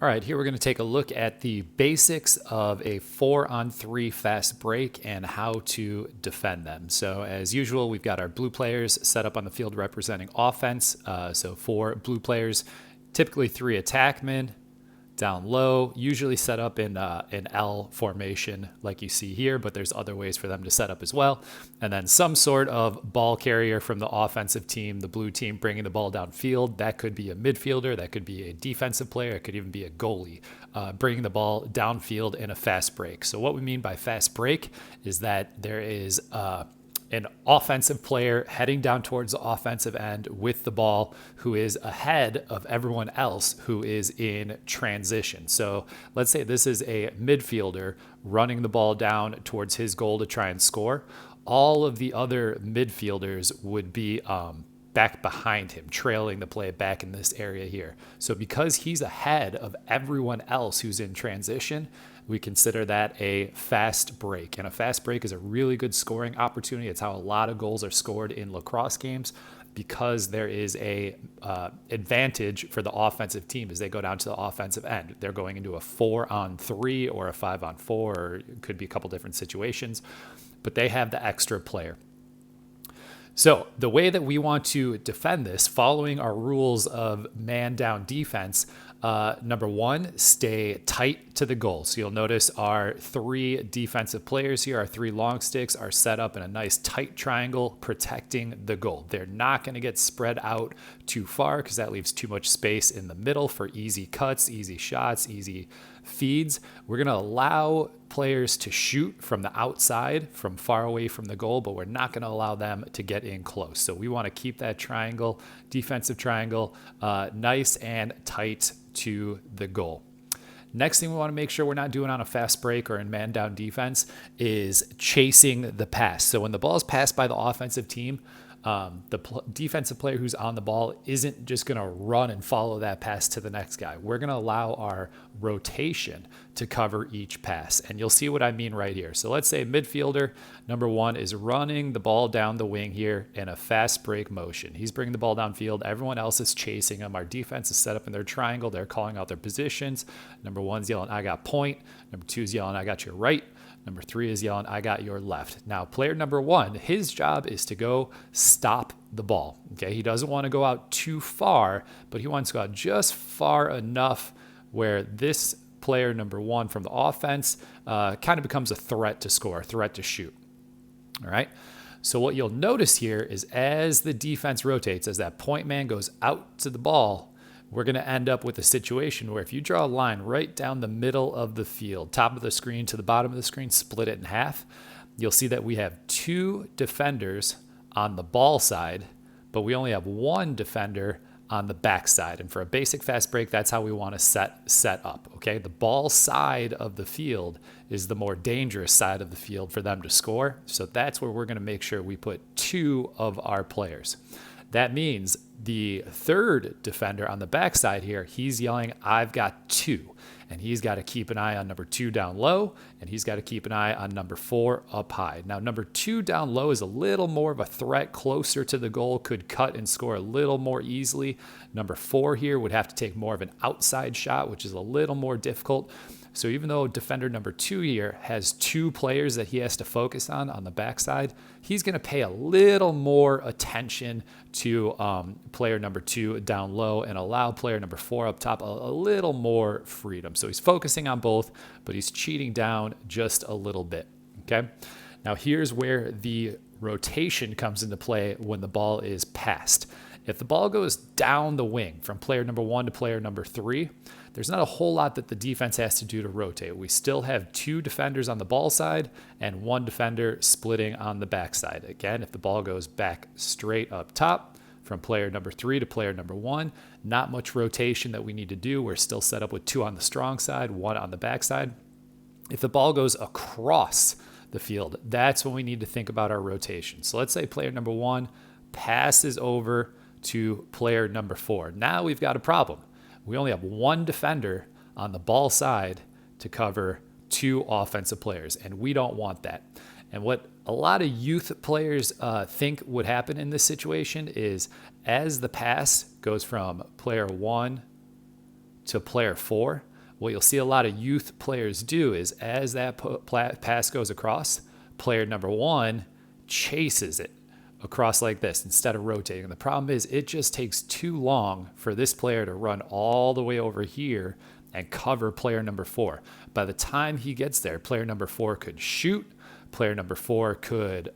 All right, here we're going to take a look at the basics of a 4-on-3 fast break and how to defend them. So as usual, we've got our blue players set up on the field representing offense. So 4 blue players, typically 3 attackmen down low, usually set up in an L formation like you see here, but there's other ways for them to set up as well. And then some sort of ball carrier from the offensive team, the blue team, bringing the ball downfield. That could be a midfielder, that could be a defensive player, it could even be a goalie, bringing the ball downfield in a fast break. So what we mean by fast break is that there is an offensive player heading down towards the offensive end with the ball who is ahead of everyone else who is in transition. So let's say this is a midfielder running the ball down towards his goal to try and score. All of the other midfielders would be back behind him, trailing the play back in this area here. So because he's ahead of everyone else who's in transition, we consider that a fast break. And a fast break is a really good scoring opportunity. It's how a lot of goals are scored in lacrosse games, because there is a advantage for the offensive team as they go down to the offensive end. They're going into a 4-on-3 or a 5-on-4, or it could be a couple different situations, but they have the extra player. So the way that we want to defend this, following our rules of man down defense, number 1, stay tight to the goal. So you'll notice our 3 defensive players here, our 3 long sticks, are set up in a nice tight triangle protecting the goal. They're not going to get spread out too far because that leaves too much space in the middle for easy cuts, easy shots, easy feeds. We're going to allow players to shoot from the outside, from far away from the goal, but we're not going to allow them to get in close. So we want to keep that triangle, defensive triangle, nice and tight to the goal. Next thing we want to make sure we're not doing on a fast break or in man down defense is chasing the pass. So when the ball is passed by the offensive team, the defensive player who's on the ball isn't just going to run and follow that pass to the next guy. We're going to allow our rotation to cover each pass. And you'll see what I mean right here. So let's say midfielder number 1 is running the ball down the wing here in a fast break motion. He's bringing the ball downfield. Everyone else is chasing him. Our defense is set up in their triangle. They're calling out their positions. Number 1's yelling, "I got point." Number 2's yelling, "I got your right." Number 3 is yelling, "I got your left." Now, player number 1, his job is to go stop the ball. Okay, he doesn't want to go out too far, but he wants to go out just far enough where this player number 1 from the offense kind of becomes a threat to score, a threat to shoot. All right. So what you'll notice here is as the defense rotates, as that point man goes out to the ball, we're going to end up with a situation where if you draw a line right down the middle of the field, top of the screen to the bottom of the screen, split it in half, you'll see that we have 2 defenders on the ball side, but we only have 1 defender on the back side. And for a basic fast break, that's how we want to set up. Okay, the ball side of the field is the more dangerous side of the field for them to score. So that's where we're going to make sure we put 2 of our players. That means the 3rd defender on the backside here, he's yelling, "I've got 2." And he's got to keep an eye on number 2 down low, and he's got to keep an eye on number 4 up high. Now, number 2 down low is a little more of a threat, closer to the goal, could cut and score a little more easily. Number 4 here would have to take more of an outside shot, which is a little more difficult. So even though defender number 2 here has 2 players that he has to focus on the backside, he's going to pay a little more attention to player number 2 down low and allow player number 4 up top a little more freedom. So he's focusing on both, but he's cheating down just a little bit. Okay. Now here's where the rotation comes into play when the ball is passed. If the ball goes down the wing from player number 1 to player number 3, there's not a whole lot that the defense has to do to rotate. We still have 2 defenders on the ball side and 1 defender splitting on the back side. Again, if the ball goes back straight up top from player number 3 to player number 1, not much rotation that we need to do. We're still set up with 2 on the strong side, 1 on the back side. If the ball goes across the field, that's when we need to think about our rotation. So let's say player number 1 passes over to player number 4. Now we've got a problem. We only have 1 defender on the ball side to cover 2 offensive players, and we don't want that. And what a lot of youth players think would happen in this situation is as the pass goes from player 1 to player 4, what you'll see a lot of youth players do is as that pass goes across, player number 1 chases it across like this instead of rotating. The problem is it just takes too long for this player to run all the way over here and cover player number 4. By the time he gets there, player number 4 could shoot. Player number 4 could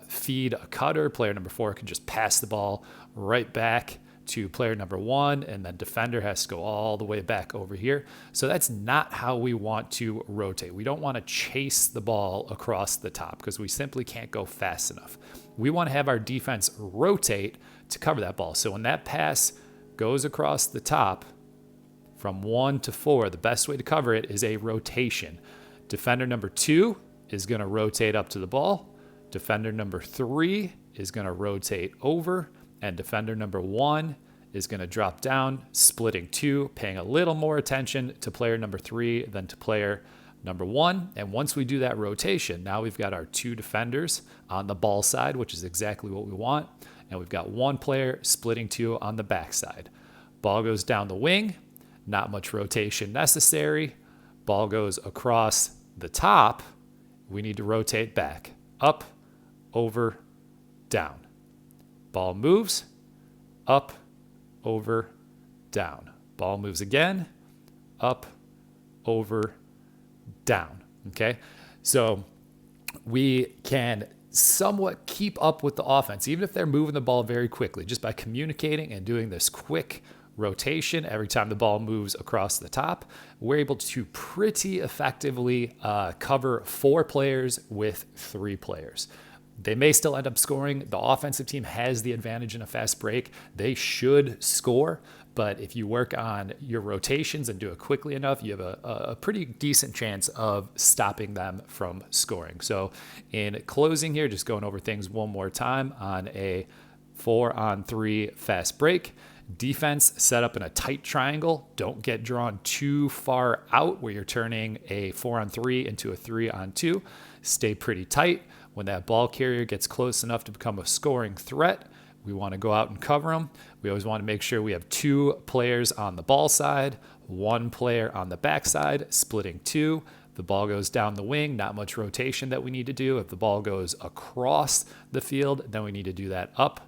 feed a cutter. Player number 4 could just pass the ball right back to player number 1, and then defender has to go all the way back over here. So that's not how we want to rotate. We don't want to chase the ball across the top because we simply can't go fast enough. We want to have our defense rotate to cover that ball. So when that pass goes across the top from 1 to 4, the best way to cover it is a rotation. Defender number 2 is going to rotate up to the ball. Defender number 3 is going to rotate over. And defender number 1 is going to drop down, splitting 2, paying a little more attention to player number 3 than to player number 1. And once we do that rotation, now we've got our 2 defenders on the ball side, which is exactly what we want. And we've got 1 player splitting 2 on the back side. Ball goes down the wing, not much rotation necessary. Ball goes across the top. We need to rotate back, up, over, down. Ball moves, up, over, down. Ball moves again, up, over, down. Okay? So we can somewhat keep up with the offense, even if they're moving the ball very quickly, just by communicating and doing this quick rotation every time the ball moves across the top. We're able to pretty effectively cover 4 players with 3 players. They may still end up scoring. The offensive team has the advantage in a fast break. They should score, but if you work on your rotations and do it quickly enough, you have a pretty decent chance of stopping them from scoring. So in closing here, just going over things one more time on a 4-on-3 fast break. Defense set up in a tight triangle. Don't get drawn too far out where you're turning a 4-on-3 into a 3-on-2. Stay pretty tight. When that ball carrier gets close enough to become a scoring threat, we want to go out and cover them. We always want to make sure we have 2 players on the ball side, 1 player on the back side, splitting 2. The ball goes down the wing, not much rotation that we need to do. If the ball goes across the field, then we need to do that up,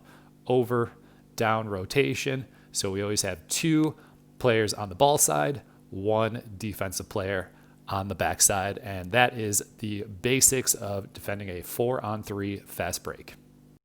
over, down rotation. So we always have 2 players on the ball side, 1 defensive player on the backside. And that is the basics of defending a 4-on-3 fast break.